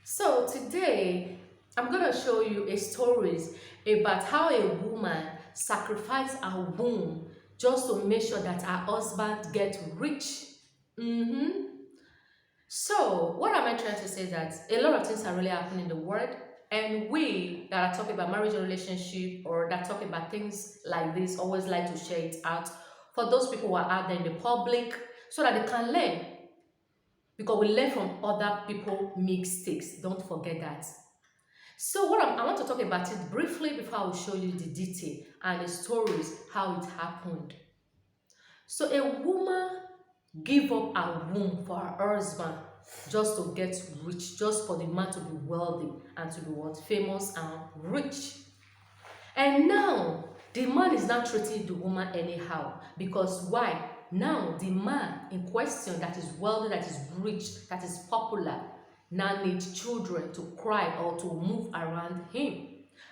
So today I'm gonna show you a stories about how a woman sacrificed her womb just to make sure that her husband get rich. Mm-hmm. So what am I trying to say? That a lot of things are really happening in the world, and we that are talking about marriage and relationship or that talk about things like this always like to share it out for those people who are out there in the public so that they can learn because we learn from other people mistakes. Don't forget that. So I want to talk about it briefly before I will show you the detail and the stories how it happened. So a woman give up her womb for her husband just to get rich, just for the man to be wealthy and to be what famous and rich. And now the man is not treating the woman anyhow because why? Now the man in question that is wealthy, that is rich, that is popular, now needs children to cry or to move around him.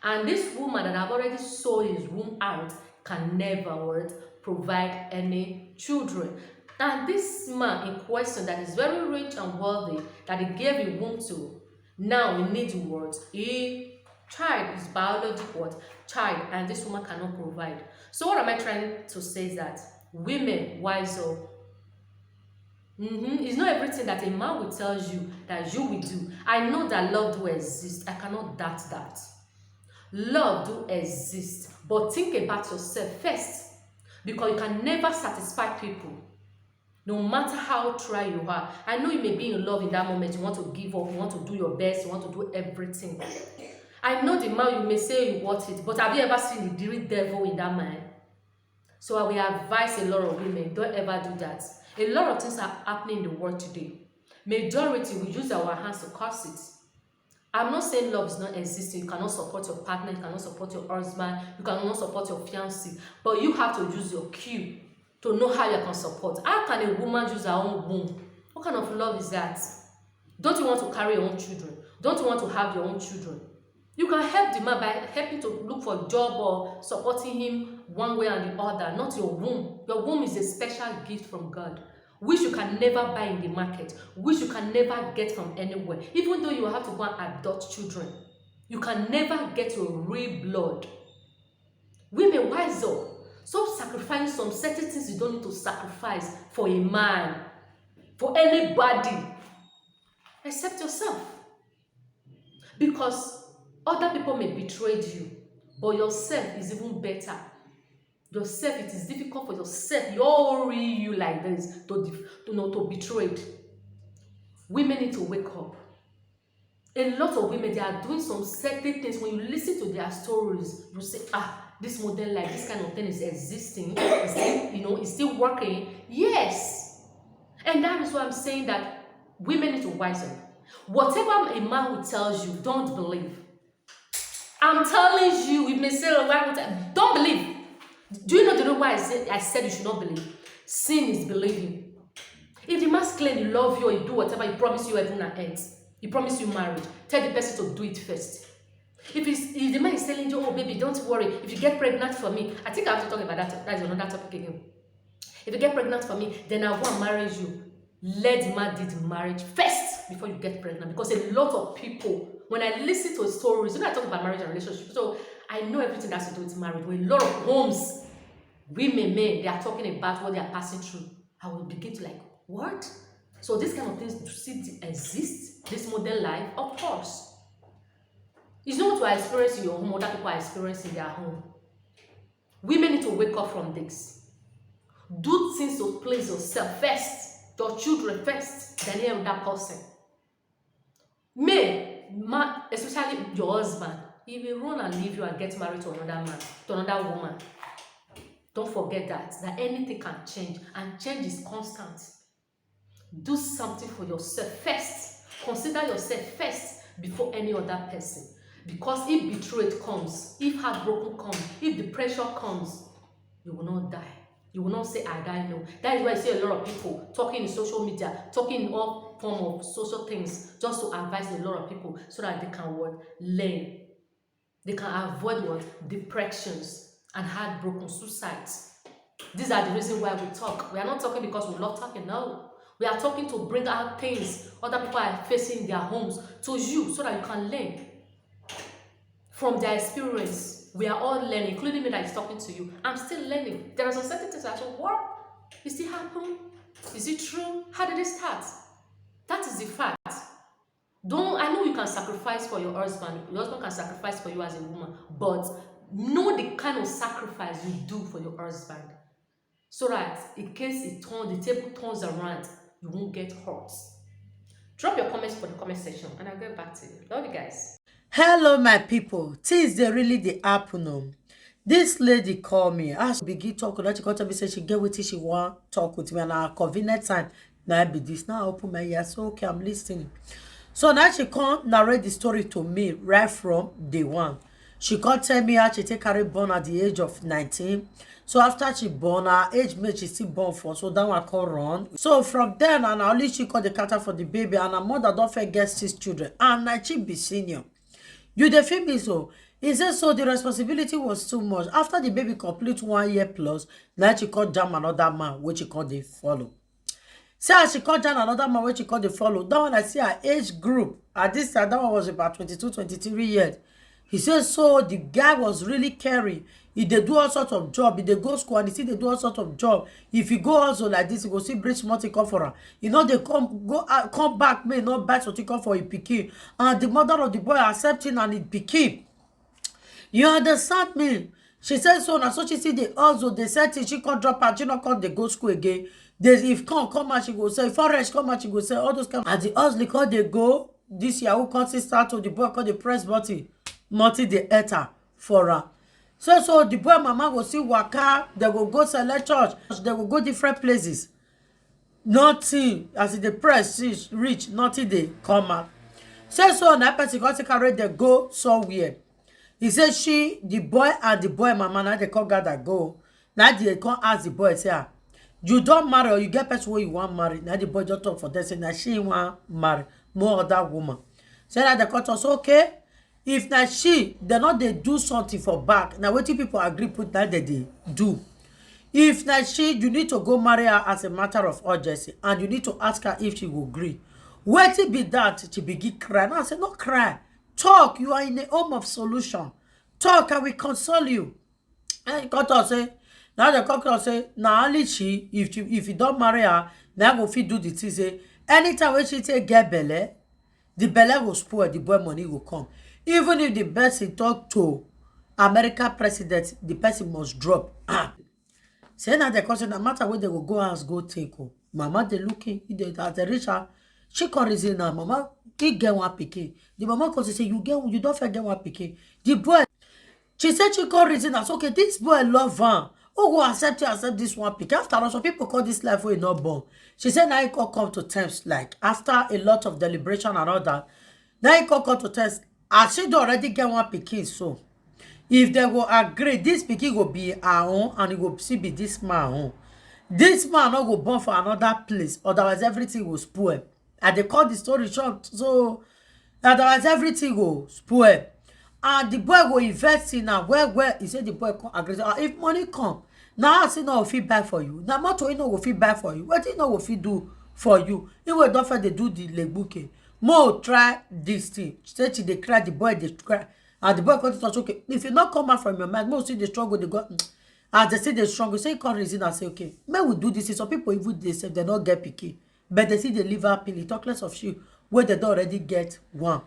And this woman that have already sold his womb out can never what, provide any children. And this man in question that is very rich and wealthy that he gave a womb to, now he needs what? He child is biological what? Child, and this woman cannot provide. So what am I trying to say is that women wise up. It's not everything that a man will tell you that you will do. I know that love do exist. I cannot doubt that. Love do exist. But think about yourself first. Because you can never satisfy people. No matter how try you are. I know you may be in love in that moment. You want to give up. You want to do your best. You want to do everything. I know the man you may say you want it. But have you ever seen the real devil in that man? So I will advise a lot of women, don't ever do that. A lot of things are happening in the world today. Majority will use our hands to cause it. I'm not saying love is not existing. You cannot support your partner, you cannot support your husband, you cannot support your fiancé. But you have to use your cue to know how you can support. How can a woman use her own womb? What kind of love is that? Don't you want to carry your own children? Don't you want to have your own children? You can help the man by helping to look for a job or supporting him one way or the other, not your womb. Your womb is a special gift from God, which you can never buy in the market, which you can never get from anywhere. Even though you have to go and adopt children, you can never get your real blood. Women, wise up. Stop sacrificing some certain things you don't need to sacrifice for a man, for anybody, except yourself. Because other people may betray you, but yourself is even better. Yourself, it is difficult for yourself, your real you like this, to betray. Women need to wake up. A lot of women, they are doing some certain things. When you listen to their stories, you say, this modern life, this kind of thing is existing. It's still working. Yes. And that is why I'm saying that women need to wise up. Whatever a man will tell you, don't believe. I'm telling you, it may say, don't believe. Do you know the reason why I said you should not believe? Sin is believing. If the man claim he love you or he do whatever, he promise you heaven and earth, he promise you marriage, tell the person to do it first. If the man is telling you, oh baby, don't worry, if you get pregnant for me, I think I have to talk about that. That's another topic again. If you get pregnant for me, then I will marry you. Let the man do the marriage first before you get pregnant. Because a lot of people, when I listen to stories, when I talk about marriage and relationship, so I know everything that's to do with marriage. When a lot of homes, women, men, they are talking about what they are passing through, I will begin to like, what? So this kind of things do still exist, this modern life, of course. It's not what you are experiencing in your home, other people are experiencing in their home. Women need to wake up from this. Do things to please yourself first, your children first, then every other person. Man, especially your husband, he will run and leave you and get married to another man, to another woman. Don't forget that anything can change, and change is constant. Do something for yourself first. Consider yourself first before any other person. Because if betrayal comes, if heartbroken comes, if the pressure comes, you will not die. You will not say, I die, no. That is why I see a lot of people talking in social media, talking in all form of social things, just to advise a lot of people so that they can learn. They can avoid depressions and heartbroken suicides. These are the reasons why we talk. We are not talking because we love talking, no. We are talking to bring out things other people are facing in their homes to you so that you can learn from their experience. We are all learning, including me that is talking to you. I'm still learning. There are some certain things I say, what? Is it happen? Is it true? How did it start? That is the fact. Don't I know you can sacrifice for your husband. Your husband can sacrifice for you as a woman, but know the kind of sacrifice you do for your husband, so that in case the table turns around, you won't get hurt. Drop your comments for the comment section, and I'll get back to you. Love you guys. Hello, my people. Things they really dey happen. This lady call me as we begin talk. She come tell me say she get wetin she want talk with me, and our convenient time now be this. Now I open my ears, so okay, I'm listening. So now she come narrate the story to me right from day one. She come tell me how she take carry born at the age of 19. So after she born, her age mate she still born for, so that one come run. So from then and only she call the cater for the baby, and her mother don't forget 6 children, and na she be senior. You dey feel me so? He said so the responsibility was too much. After the baby complete 1 year plus, now she called jam another man, which she called dey follow. See as she called jam another man, which she called dey follow. That one I see her age group. At this time, that one was about 22, 23 years. He says so the guy was really caring. He dey do all sorts of job. He dey go school and he still dey do all sorts of job. If he go also like this, he go see bring small thing come for her. You know, they come back, may not buy something come for him pikin. And the mother of the boy accepting and it pikin. You understand me? She said so na so she see the also they said she can't drop her, she not come dey go school again. There's if come out, she go say, if forest come out, she go say all those kind. As the husband call they go, this year who can't start to the boy call the press button, multi the enter for her. So the boy mama go see waka, they will go select church, they will go different places. Nothing as the press reach, nothing they come out. So na person got to carry they go somewhere. He said the boy and the boy mama now they come gather go. Now they come ask the boy say, you don't marry or you get person where you want marry. Now the boy just talk for them say now she want marry more other woman. Say that the court was okay. If na she they not they do something for back. Now wetin people agree put that they do. If na she, you need to go marry her as a matter of urgency, and you need to ask her if she will agree. Wetin be that she begin cry. Now I say no cry. Talk. You are in a home of solution. Talk, I will console you. And he got us say, now the cocktail say, now only she, if you don't marry her, now go fit do the thing say, anytime when she say get belle, the belle will spoil, the boy money will come. Even if the person talk to American president, the person must drop. Say now the question, no matter where they will go ask, go take. Mama, they looking, as they reach her, she can reason now, mama, he get one pikin. The mama comes say, you don't forget one pikin. The boy, she said she can reason us, okay, this boy love her. Who go accept this one pikin? After all, some people call this life where he not born. She said now he can come to terms, like after a lot of deliberation and all that. Now he can come to terms. As she already get one pikin, so if they go agree, this pikin go be her own and it go still be this man own. This man not go born for another place, otherwise everything will spoil. And they call the story short, so otherwise everything will spoil. And the boy go invest in her well. He said the boy come agree. If money come, now I say no go fit buy for you. Now motor no go fit buy for you. What you no go fit do for you? You will don't fit dey do the legbuke. Mo try this thing. Say she dey cry, the boy dey cry. And the boy come to touch, okay, if you not come out from your mind, most see the struggle they got. As they see the struggle, say come reason and say, okay, may we do this. Some people even they say they not get picky, but they see the liver pill. Talk less of you where they don't already get one.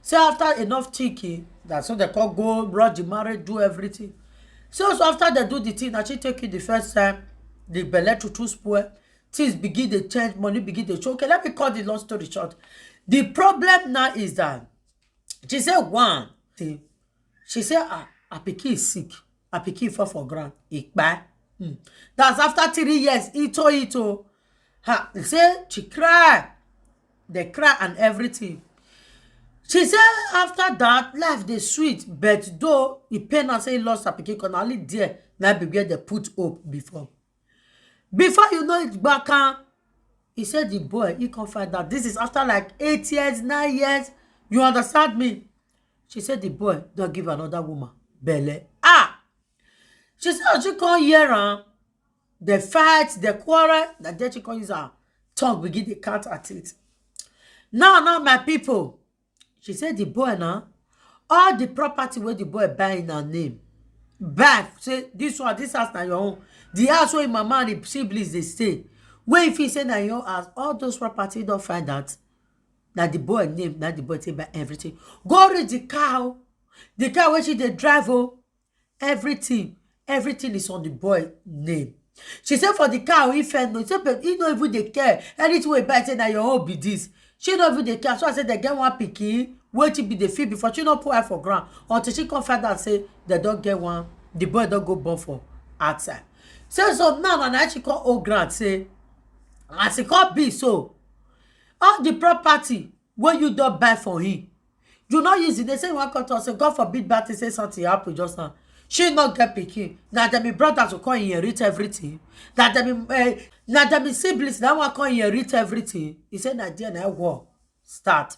So after enough thinking, that's so they can go rush the marriage, do everything. So after they do the thing, actually take it the first time, the belle to spoil, things begin to change, money begin to show. Okay, let me cut the long story short. The problem now is that she said one thing. She said her pikin is sick. Her pikin fall for ground. That's after 3 years. Ito. They say she cry. They cry and everything. She said after that, life dey sweet, but though he pain her say he lost her pikin, because only there now be where they put hope before. Before you know it, back he said the boy, he can't find that. This is after like 8 years, 9 years. You understand me? She said the boy don't give another woman belle. She said she can't hear her. They fight, they quarrel, that then she can't use her tongue begin dey count her teeth. Now, my people, she said the boy now, all the property wey the boy buy in her name, buy, say this one, this house na your own. The house where mama and the siblings dey stay, wey if he say na your house, all those property don find out na the boy name, na the boy take buy everything. Go read the car wey she dey drive, everything is on the boy name. She said for the car, if no, he no even dey care. Anything wey buy say na your own be this. She no even dey care. So I said they get one pikin wey she be the feel before she no put her for ground until she come find out say they don't get one. The boy don't go born for outside. So now na she come old grant say as e come be so, all the property wey you don buy for him, you not use it. They say you wan come to us say God forbid bad thing say something happen just now. She not get pikin. Now dem be brothers will come inherit everything. Now dem be siblings that one come inherit everything. He said na there na war start.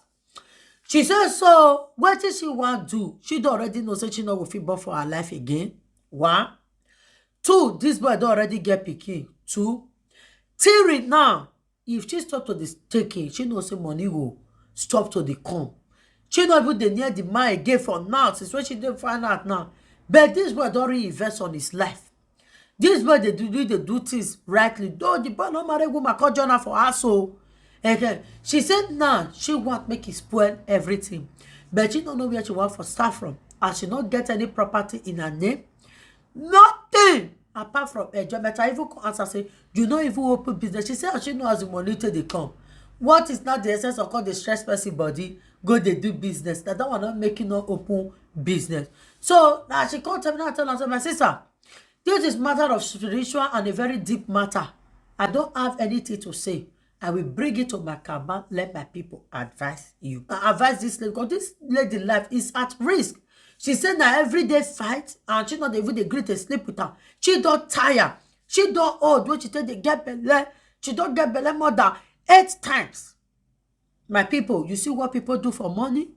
She said so what did she want do? She don't already know say she no go fit born for her life again. One. Two, this boy don't already get pikin. Two. Three, now if she stop to this taking, she knows say money will stop to the come. She not even dey near the man again for now, since when she didn't find out now. But this boy don't really invest on his life. This boy they do things rightly. Though the boy no marry woman call Jonah for her, so again. She said nah, she want make it spoil everything. But she don't know where she want for start from. And she not get any property in her name. Nothing apart from enjoyment. I even answer say, you not even open business. She said she knows the money till they come. What is not the essence of call the stress person body? Go they do business. That one not making no open business. So now she come tell me now, tell her, my sister, this is matter of spiritual and a very deep matter. I don't have anything to say. I will bring it to my cabin. Let my people advise you. I advise this lady because this lady life is at risk. She said na everyday fight and she not even agree to sleep with her. She don't tire. She don't old when she tell they get belle. She don't get belle more than 8 times. My people, you see what people do for money?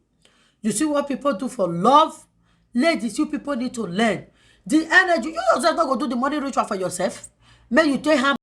You see what people do for love? Ladies, you people need to learn. The energy, you yourself not go do the money ritual for yourself. May you take harm